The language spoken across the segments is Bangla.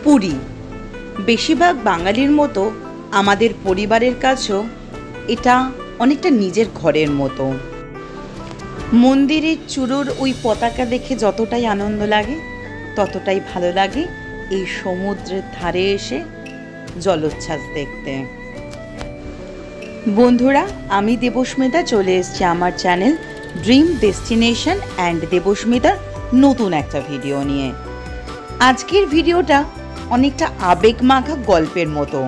পুরী বেশিরভাগ বাঙালির মতো আমাদের পরিবারের কাছেও এটা অনেকটা নিজের ঘরের মতো। মন্দিরের চূড়োর ওই পতাকা দেখে যতটাই আনন্দ লাগে ততটাই ভালো লাগে এই সমুদ্রের ধারে এসে জলোচ্ছ্বাস দেখতে। বন্ধুরা, আমি দেবস্মিতা চলে এসেছি আমার চ্যানেল ড্রিম ডেস্টিনেশন অ্যান্ড দেবস্মিতার নতুন একটা ভিডিও নিয়ে। আজকের ভিডিওটা অনেকটা আবেগমাখা গল্পের মতো।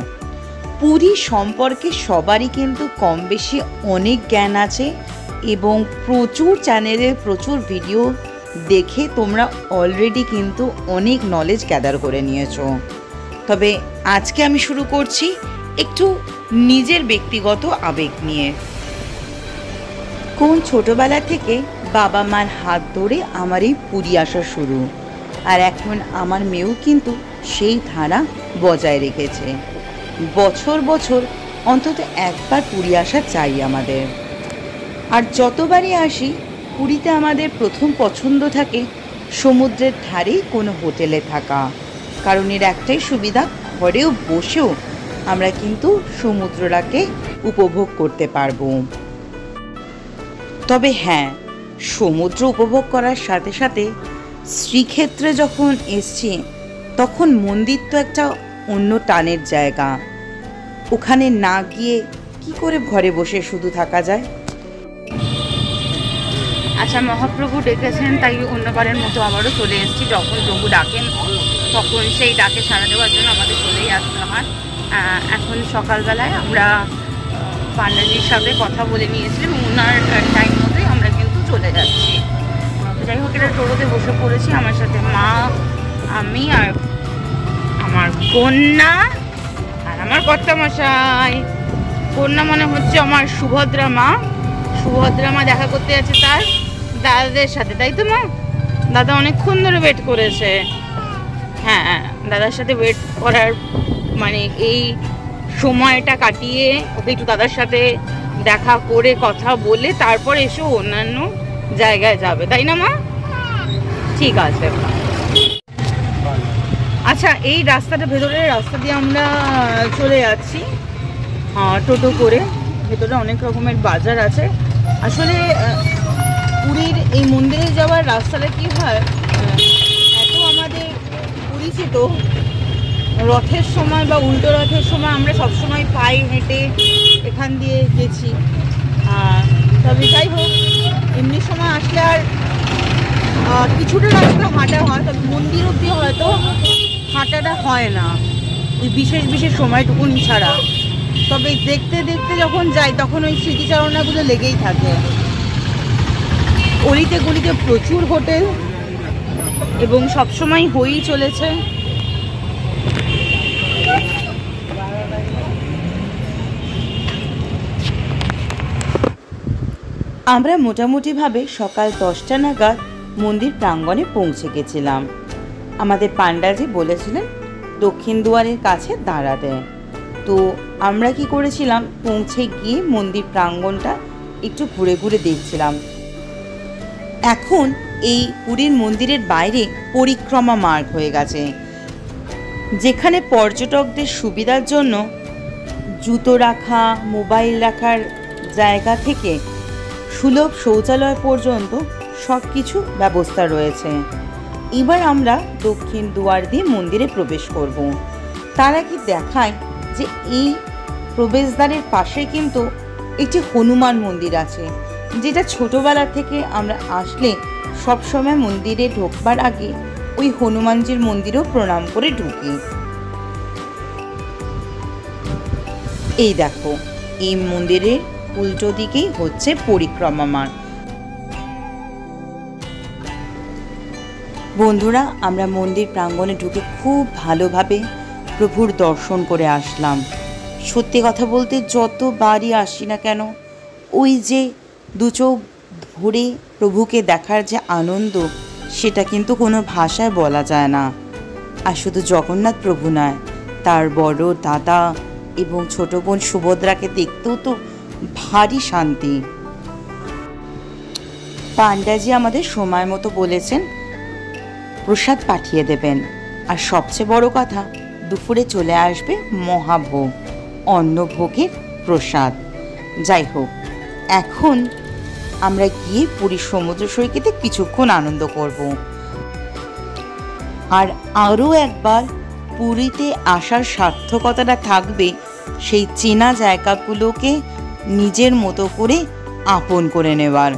পুরী সম্পর্কে সবারই কিন্তু কম বেশি অনেক জ্ঞান আছে এবং প্রচুর চ্যানেলে প্রচুর ভিডিও দেখে তোমরা অলরেডি কিন্তু অনেক নলেজ গ্যাদার করে নিয়েছো। তবে আজকে আমি শুরু করছি একটু নিজের ব্যক্তিগত আবেগ নিয়ে। কোন ছোটবেলা থেকে বাবা মার হাত ধরে আমার এই পুরী আসা শুরু, আর এখন আমার মেয়েও কিন্তু সেই ধারা বজায় রেখেছে। বছর বছর অন্তত একবার পুরী আসা চাই আমাদের। আর যতবারই আসি পুরীতে আমাদের প্রথম পছন্দ থাকে সমুদ্রের ধারেই কোনো হোটেলে থাকা, কারণ এর একটাই সুবিধা, ঘরেও বসেও আমরা কিন্তু সমুদ্রটাকে উপভোগ করতে পারবো। তবে হ্যাঁ, সমুদ্র উপভোগ করার সাথে সাথে শ্রীক্ষেত্রে যখন এসছি তখন মন্দির তো একটা অন্য টানের জায়গা। ওখানে না গিয়ে কি করে ঘরে বসে শুধু থাকা যায়। আচ্ছা, মহাপ্রভু ডেকেছেন তাই অন্যবারের মতো আবারও চলে এসেছি। যখন প্রভু ডাকেন তখন সেই ডাকে সাড়া দেওয়ার জন্য আমাদের চলেই আসতে হয়। এখন সকালবেলায় আমরা পান্ডাজির সাথে কথা বলে নিয়েছিলাম, ওনার টাইম মতোই আমরা কিন্তু চলে যাচ্ছি। যাই হোক, এটা টোটোতে বসে পড়েছি, আমার সাথে মা, আমি আর আমার কন্যা আর আমার কর্তামশাই। কন্যা মানে হচ্ছে আমার সুভদ্রা মা। সুভদ্রা মা দেখা করতে যাচ্ছে তার দাদাদের সাথে, তাই তো মা? দাদা অনেকক্ষণ ধরে ওয়েট করেছে। হ্যাঁ, দাদার সাথে ওয়েট করার মানে এই সময়টা কাটিয়ে ওকে একটু দাদার সাথে দেখা করে কথা বলে তারপর এসে অন্যান্য জায়গায় যাবে, তাই না মা? ঠিক আছে। আচ্ছা, এই রাস্তাটা, ভেতরের রাস্তা দিয়ে আমরা চলে যাচ্ছি টোটো করে। ভেতরে অনেক রকমের বাজার আছে। আসলে পুরীর এই মন্দিরে যাওয়ার রাস্তাটা কি হয়, এত আমাদের পরিচিত, রথের সময় বা উল্টো রথের সময় আমরা সবসময় পায়ে হেঁটে এখান দিয়ে গেছি। তবে যাই হোক, এমনি সময় আসলে আর কিছুটা রাস্তা হাঁটা হয়, তবে মন্দির অবধি হয়তো হাঁটাটা হয় না ওই বিশেষ বিশেষ সময়টুকুনি ছাড়া। তবে দেখতে দেখতে যখন যাই তখন ওই স্মৃতিচারণাগুলো লেগেই থাকে। অলিতে গলিতে প্রচুর হোটেল এবং সবসময় হয়েই চলেছে। আমরা মোটামুটিভাবে সকাল 10টা নাগাদ মন্দির প্রাঙ্গণে পৌঁছে গেছিলাম। আমাদের পান্ডাজি বলেছিলেন দক্ষিণ দুয়ারের কাছে দাঁড়াতে। তো আমরা কি করেছিলাম, পৌঁছে গিয়ে মন্দির প্রাঙ্গণটা একটু ঘুরে ঘুরে দেখছিলাম। এখন এই পুরীর মন্দিরের বাইরে পরিক্রমা মার্গ হয়ে গেছে, যেখানে পর্যটকদের সুবিধার জন্য জুতো রাখা, মোবাইল রাখার জায়গা থেকে সুলভ শৌচালয় পর্যন্ত সব কিছু ব্যবস্থা রয়েছে। এবার আমরা দক্ষিণ দুয়ার দিয়ে মন্দিরে প্রবেশ করব। তার আগে দেখায় যে এই প্রবেশদ্বারের পাশে কিন্তু একটি হনুমান মন্দির আছে, যেটা ছোটবেলা থেকে আমরা আসলে সবসময় মন্দিরে ঢোকবার আগে ওই হনুমানজির মন্দিরেও প্রণাম করে ঢুকি। এই দেখো, এই মন্দিরের উল্টো দিকেই হচ্ছে পরিক্রমা মার্গ। বন্ধুরা, আমরা মন্দির প্রাঙ্গণে ঢুকে খুব ভালোভাবে প্রভুর দর্শন করে আসলাম। সত্যি কথা বলতে যতবারই আসি না কেন, ওই যে দু চোখ ভরে প্রভুকে দেখার যে আনন্দ, সেটা কিন্তু কোনো ভাষায় বলা যায় না। আর শুধু জগন্নাথ প্রভু নয়, তার বড় দাদা এবং ছোট বোন সুভদ্রাকে দেখতেও তো ভারী শান্তি। পান্ডাজি আমাদের সময় মতো বলেছেন প্রসাদ পাঠিয়ে দেবেন। আর সবচেয়ে বড় কথা, দুপুরে চলে আসবে মহাভোগ, অন্নভোগের প্রসাদ। যাই হোক, এখন আমরা গিয়ে পুরীর সমুদ্র সৈকতে কিছুক্ষণ আনন্দ করব। আর আরও একবার পুরীতে আসার সার্থকতাটা থাকবে সেই চেনা জায়গাগুলোকে নিজের মতো করে আপন করে নেবার।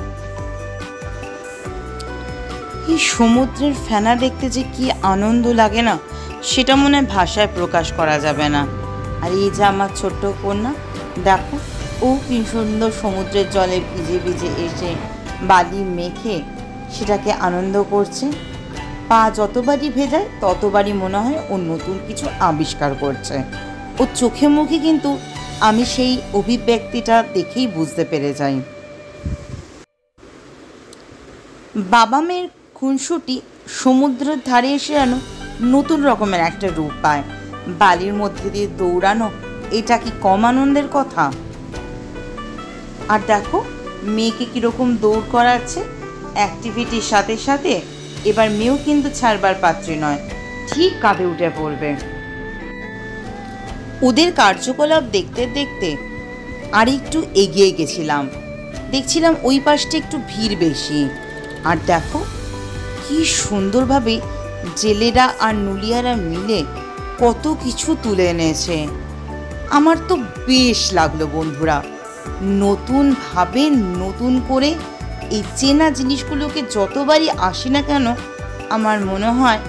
এই সমুদ্রের ফেনা দেখতে যে কি আনন্দ লাগে না, সেটা মনে হয় ভাষায় প্রকাশ করা যাবে না। আর এই যে আমার ছোট্ট কন্যা, দেখো ও কি সুন্দর সমুদ্রের জলে ভিজে ভিজে এসে বালি মেখে সেটাকে আনন্দ করছে। পা যতবারই ভেজায় ততবারই মনে হয় ও নতুন কিছু আবিষ্কার করছে। ও চোখে মুখে কিন্তু আমি সেই অভিব্যক্তিটা দেখেই বুঝতে পেরে যাই। বাবা মেয়ের খুনসুটি সমুদ্রের ধারে এসে যেন নতুন রকমের একটা রূপ পায়। বালির মধ্যে দিয়ে দৌড়ানো, এটা কি কম আনন্দের কথা? আর দেখো মেয়েকে কীরকম দৌড় করাচ্ছে অ্যাক্টিভিটির সাথে সাথে। এবার মেয়েও কিন্তু ছাড়বার পাত্রী নয়, ঠিক কাঁধে উঠে পড়বে। ওদের কার্যকলাপ দেখতে দেখতে আর একটু এগিয়ে গেছিলাম, দেখছিলাম ওই পাশটা একটু ভিড় বেশি। আর দেখো কি সুন্দরভাবে জেলেরা আর নুলিয়ারা মিলে কত কিছু তুলে এনেছে। আমার তো বেশ লাগলো বন্ধুরা। নতুনভাবে নতুন করে এই চেনা জিনিসগুলোকে যতবারই আসি না কেন, আমার মনে হয়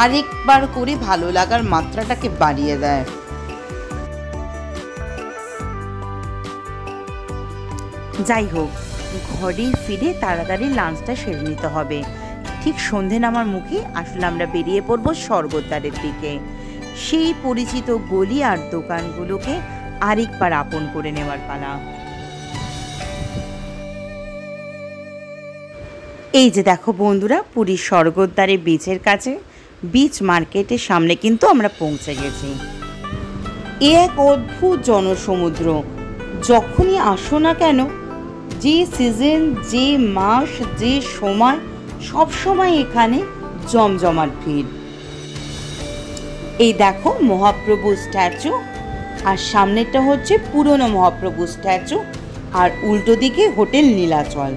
আরেকবার করে ভালো লাগার মাত্রাটাকে বাড়িয়ে দেয়। যাই হোক, ঘরে ফিরে তাড়াতাড়ি লাঞ্চটা সেরে নিতে হবে। ঠিক সন্ধে নামার মুখে আসলে আমরা বেরিয়ে পড়বো স্বর্গদ্বারের দিকে। সেই পরিচিত গলি আর দোকানগুলোকে আরেকবার আপন করে নেওয়ার পালা। এই যে দেখো বন্ধুরা, পুরীর স্বর্গদ্বারে বিচের কাছে বিচ মার্কেটের সামনে কিন্তু আমরা পৌঁছে গেছি। এ এক অদ্ভুত জনসমুদ্র। যখনই আসো না কেন, যে সিজন, যে মাস, যে সময়, সব সময় এখানে জমজমাট ভিড়। এই দেখো মহাপ্রভু স্ট্যাচু, আর সামনেরটা হচ্ছে পুরনো মহাপ্রভু স্ট্যাচু, আর উল্টো দিকে হোটেল নীলাচল।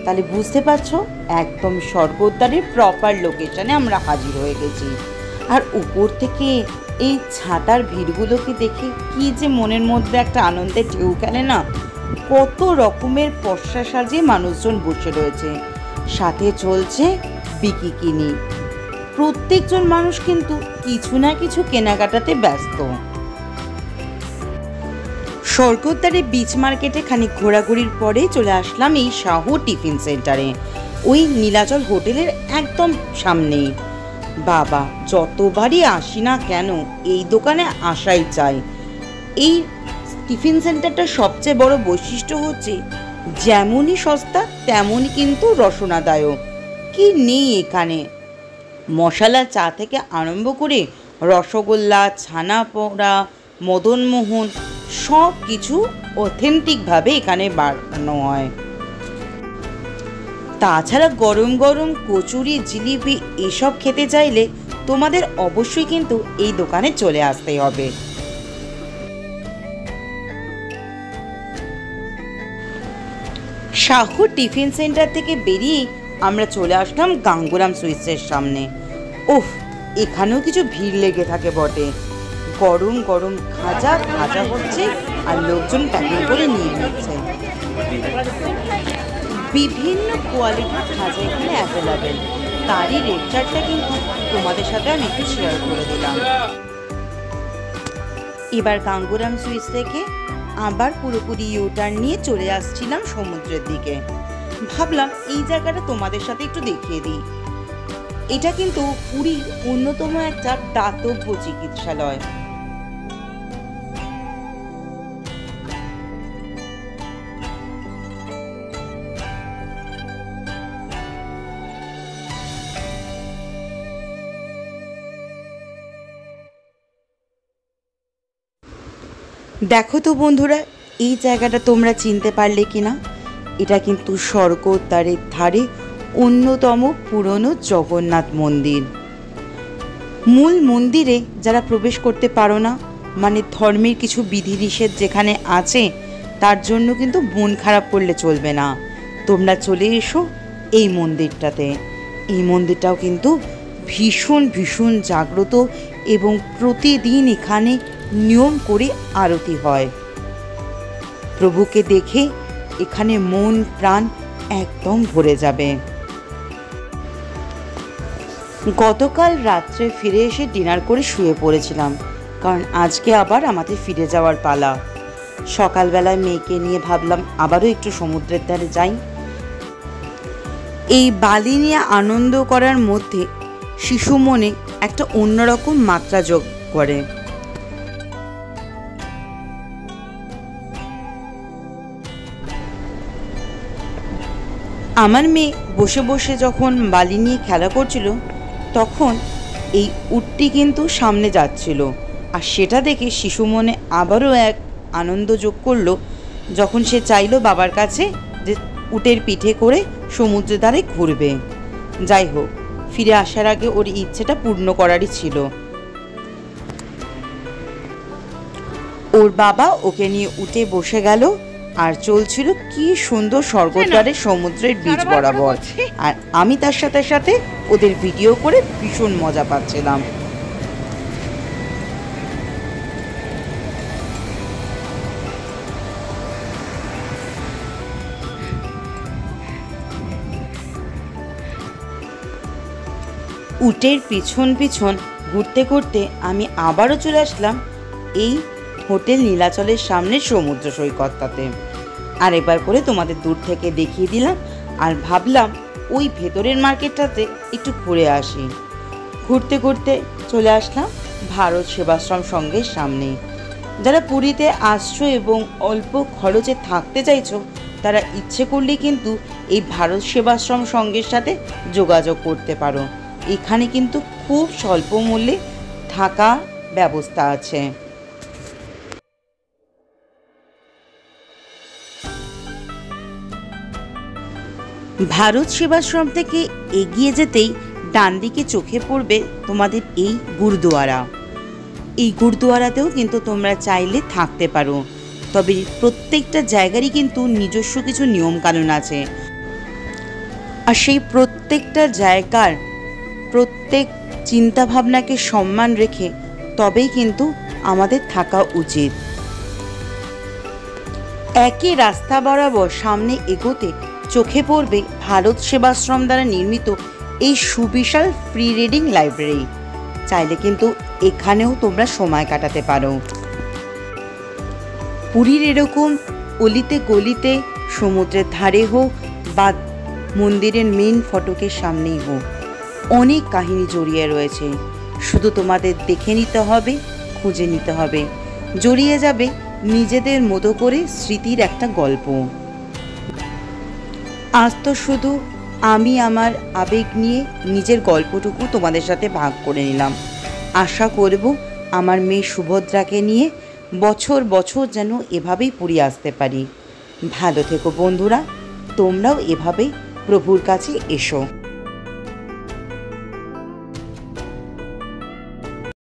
তাহলে বুঝতে পারছো একদম স্বর্গদ্বারের প্রপার লোকেশনে আমরা হাজির হয়ে গেছি। আর উপর থেকে এই ছাতার ভিড়গুলোকে দেখে কি যে মনের মধ্যে একটা আনন্দের ঢেউ খেলে না। কত রকমের পশা সাজিয়ে মানুষজন বসে রয়েছে, সাথে চলছে বিকিকিনি। প্রত্যেকজন মানুষ কিন্তু কিছু না কিছু কেনাকাটাতে ব্যস্ত। স্বর্গদ্বারে বিচ মার্কেটে খানিক ঘোরাঘুরির পরে চলে আসলাম এই শাহু টিফিন সেন্টারে, ওই নীলাচল হোটেলের একদম সামনেই। বাবা, যতবারই আসি না কেন এই দোকানে আসাই চাই। এই টিফিন সেন্টারটার সবচেয়ে বড় বৈশিষ্ট্য হচ্ছে যেমনই সস্তা তেমনই কিন্তু রসনাদায়ক। কি নেই এখানে! মশলা চা থেকে আরম্ভ করে রসগোল্লা, ছানা পোড়া, মদনমোহন সব কিছু অথেন্টিকভাবে এখানে বানানো হয়। তাছাড়া গরম গরম কচুরি, জিলিপি এসব খেতে চাইলে তোমাদের অবশ্যই কিন্তু এই দোকানে চলে আসতেই হবে। শাহু টিফিন সেন্টার থেকে বেরিয়ে আমরা চলে আসলাম গাঙ্গুরাম সুইটসের সামনে। উফ, এখানেও কিছু ভিড় লেগে থাকে বটে। গরম গরম খাজা ভাজা হচ্ছে আর লোকজন প্যাকিং করে নিয়ে নিচ্ছে। বিভিন্ন কোয়ালিটির খাজা এখানে অ্যাভেলেবেল। তারই রেট চার্টটা কিন্তু তোমাদের সাথে আমি একটু শেয়ার করে দিলাম। এবার গাঙ্গুরাম সুইটস থেকে আবার পুরোপুরি ইউটার্ন নিয়ে চলে আসছিলাম সমুদ্রের দিকে। ভাবলাম এই জায়গাটা তোমাদের সাথে একটু দেখিয়ে দিই। এটা কিন্তু পুরীর অন্যতম একটা দাতব্য চিকিৎসালয়। দেখো তো বন্ধুরা, এই জায়গাটা তোমরা চিনতে পারলে কিনা? এটা কিন্তু স্বর্গদ্বারের ধারে অন্যতম পুরনো জগন্নাথ মন্দির। মূল মন্দিরে যারা প্রবেশ করতে পারো না, মানে ধর্মের কিছু বিধিনিষেধ যেখানে আছে, তার জন্য কিন্তু মন খারাপ করলে চলবে না। তোমরা চলে এসো এই মন্দিরটাতে। এই মন্দিরটাও কিন্তু ভীষণ ভীষণ জাগ্রত এবং প্রতিদিন এখানে নিয়ম করে আরতি হয়। প্রভুকে দেখে এখানে মন প্রাণ একদম ভরে যাবে। গতকাল রাত্রে ফিরে এসে ডিনার করে শুয়ে পড়েছিলাম, কারণ আজকে আবার আমাদের ফিরে যাওয়ার পালা। সকালবেলায় মেয়েকে নিয়ে ভাবলাম আবারও একটু সমুদ্রের ধারে যাই। এই বালি নিয়ে আনন্দ করার মধ্যে শিশু মনে একটা অন্যরকম মাত্রা যোগ করে। আমার মেয়ে বসে বসে যখন বালি নিয়ে খেলা করছিল, তখন এই উটটি কিন্তু সামনে যাচ্ছিল, আর সেটা দেখে শিশু মনে আবারও এক আনন্দ যোগ করলো, যখন সে চাইলো বাবার কাছে যে উটের পিঠে করে সমুদ্রের ধারে ঘুরবে। যাই হোক, ফিরে আসার আগে ওর ইচ্ছেটা পূর্ণ করারই ছিল। ওর বাবা ওকে নিয়ে উঠে বসে গেল, আর চলছিল কি সুন্দর স্বর্গদ্বারে সমুদ্রের বীচ বরাবর, আর আমি তার সাথে সাথে ওদের ভিডিও করে ভীষণ মজা পাচ্ছিলাম। উটের পিছন পিছন ঘুরতে ঘুরতে আমি আবারও চলে আসলাম এই হোটেল নীলাচলের সামনে সমুদ্র সৈকতটাতে। আর এবার করে তোমাদের দূর থেকে দেখিয়ে দিলাম, আর ভাবলাম ওই ভেতরের মার্কেটটাতে একটু ঘুরে আসি। ঘুরতে ঘুরতে চলে আসলাম ভারত সেবাশ্রম সংঘের সামনে। যারা পুরীতে আসছো এবং অল্প খরচে থাকতে চাইছো, তারা ইচ্ছে করলে কিন্তু এই ভারত সেবাশ্রম সংঘের সাথে যোগাযোগ করতে পারো। এখানে কিন্তু খুব স্বল্প মূল্যে থাকা ব্যবস্থা আছে। ভারত সেবাশ্রম থেকে এগিয়ে যেতেই ডান দিকে চোখে পড়বে তোমাদের এই গুরুদুয়ারা। এই গুরুদুয়ারাতেও কিন্তু তোমরা চাইলে থাকতে পারো, তবে প্রত্যেকটা জায়গারই কিন্তু নিজস্ব কিছু নিয়মকানুন আছে, আর সেই প্রত্যেকটা জায়গার প্রত্যেক চিন্তাভাবনাকে সম্মান রেখে তবেই কিন্তু আমাদের থাকা উচিত। একই রাস্তা বরাবর সামনে এগোতে চোখে পড়বে ভারত সেবাশ্রম দ্বারা নির্মিত এই সুবিশাল ফ্রি রিডিং লাইব্রেরি। চাইলে কিন্তু এখানেও তোমরা সময় কাটাতে পারো। পুরীর এরকম অলিতে গলিতে, সমুদ্রের ধারে হোক বা মন্দিরের মেন ফটকের সামনেই হোক, অনেক কাহিনী জড়িয়ে রয়েছে। শুধু তোমাদের দেখে নিতে হবে, খুঁজে নিতে হবে, জড়িয়ে যাবে নিজেদের মতো করে স্মৃতির একটা গল্প। আজ তো শুধু আমি আমার আবেগ নিয়ে নিজের গল্পটুকু তোমাদের সাথে ভাগ করে নিলাম। আশা করব আমার মেয়ে সুভদ্রাকে নিয়ে বছর বছর যেন এভাবেই পুরী আসতে পারি। ভালো থেকো বন্ধুরা, তোমরাও এভাবেই প্রভুর কাছে এসো।